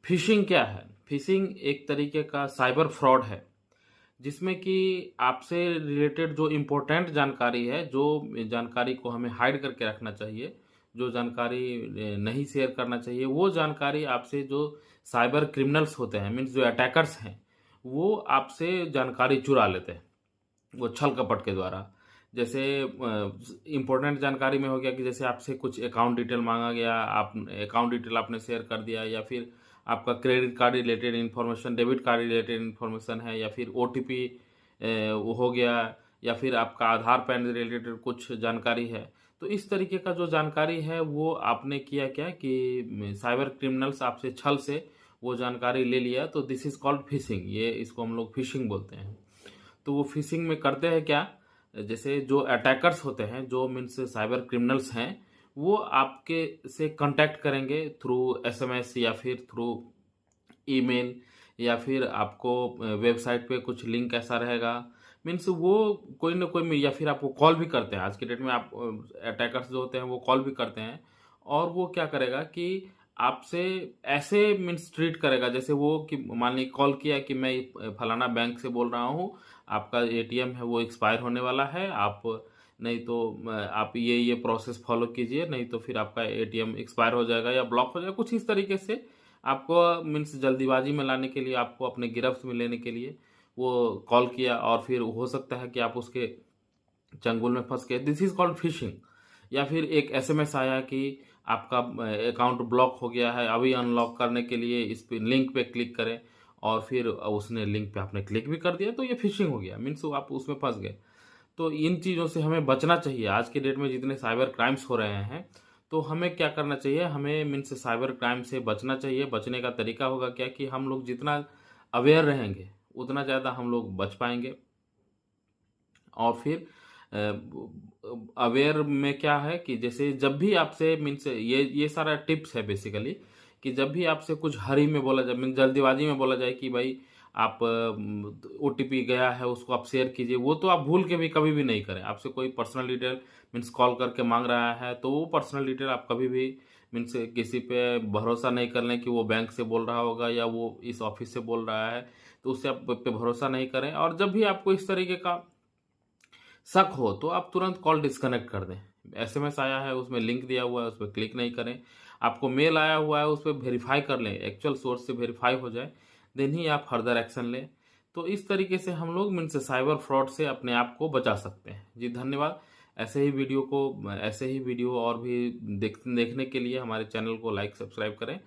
Fishing क्या है? Fishing एक तरीके का साइबर फ्रॉड है, जिसमें कि आपसे रिलेटेड जो इम्पोर्टेंट जानकारी है, जो जानकारी को हमें हाइड करके रखना चाहिए, जो जानकारी नहीं शेयर करना चाहिए, वो जानकारी आपसे जो साइबर क्रिमिनल्स होते हैं, मीन्स जो अटैकर्स हैं, वो आपसे जानकारी चुरा लेते हैं, वो छल-कपट के द्वारा। जैसे इम्पोर्टेंट जानकारी में हो गया कि जैसे आपसे कुछ अकाउंट डिटेल माँगा गया, आप अकाउंट डिटेल आपने शेयर कर दिया, या फिर आपका credit card related information, debit card related information है, या फिर ओटीपी वो हो गया, या फिर आपका आधार पैन रिलेटेड कुछ जानकारी है। तो इस तरीके का जो जानकारी है वो आपने किया क्या कि साइबर क्रिमिनल्स आपसे छल से वो जानकारी ले लिया, तो दिस इज़ कॉल्ड फिशिंग। ये इसको हम लोग फिशिंग बोलते हैं। तो वो फिशिंग में करते हैं क्या, जैसे जो अटैकर्स होते हैं, जो मीन्स साइबर क्रिमिनल्स हैं, वो आपके से कांटेक्ट करेंगे थ्रू एसएमएस या फिर थ्रू ईमेल, या फिर आपको वेबसाइट पे कुछ लिंक ऐसा रहेगा, मीन्स वो कोई ना कोई में, या फिर आपको कॉल भी करते हैं। आज के डेट में आप अटैकर्स जो होते हैं वो कॉल भी करते हैं, और वो क्या करेगा कि आपसे ऐसे मीन्स ट्रीट करेगा, जैसे वो कि मान ली कॉल किया कि मैं फलाना बैंक से बोल रहा हूँ, आपका एटीएम है वो एक्सपायर होने वाला है, आप नहीं तो आप ये प्रोसेस फॉलो कीजिए, नहीं तो फिर आपका एटीएम एक्सपायर हो जाएगा या ब्लॉक हो जाएगा, कुछ इस तरीके से आपको मीन्स जल्दीबाजी में लाने के लिए, आपको अपने गिरफ्त में लेने के लिए वो कॉल किया, और फिर हो सकता है कि आप उसके चंगुल में फंस गए। This is called fishing. या फिर एक एसएमएस आया कि आपका अकाउंट ब्लॉक हो गया है, अभी अनलॉक करने के लिए इस पे लिंक पे क्लिक करें, और फिर उसने लिंक पे आपने क्लिक भी कर दिया, तो ये फिशिंग हो गया, मीन्स आप उसमें फंस गए। तो इन चीज़ों से हमें बचना चाहिए। आज के डेट में जितने साइबर क्राइम्स हो रहे हैं, तो हमें क्या करना चाहिए, हमें मीन्स साइबर क्राइम से बचना चाहिए। बचने का तरीका होगा क्या कि हम लोग जितना अवेयर रहेंगे, उतना ज़्यादा हम लोग बच पाएंगे। और फिर अवेयर में क्या है कि जैसे जब भी आपसे मीन्स ये सारा टिप्स है बेसिकली, कि जब भी आपसे कुछ हरी में बोला जाए, मीन्स जल्दीबाजी में बोला जाए कि भाई आप ओटीपी गया है उसको आप शेयर कीजिए, वो तो आप भूल के भी कभी भी नहीं करें। आपसे कोई पर्सनल डिटेल मीन्स कॉल करके मांग रहा है, तो वो पर्सनल डिटेल आप कभी भी मीन्स किसी पे भरोसा नहीं कर लें कि वो बैंक से बोल रहा होगा या वो इस ऑफिस से बोल रहा है, तो उससे आप पे भरोसा नहीं करें। और जब भी आपको इस तरीके का शक हो तो आप तुरंत कॉल डिस्कनेक्ट कर दें। एसएमएस आया है उसमें लिंक दिया हुआ है, उस पर क्लिक नहीं करें। आपको मेल आया हुआ है उस पर वेरीफाई कर लें, एक्चुअल सोर्स से वेरीफाई हो जाए, देन ही आप फर्दर एक्शन लें। तो इस तरीके से हम लोग मीन्स साइबर फ्रॉड से अपने आप को बचा सकते हैं। जी धन्यवाद। ऐसे ही वीडियो और भी देखने के लिए हमारे चैनल को लाइक सब्सक्राइब करें।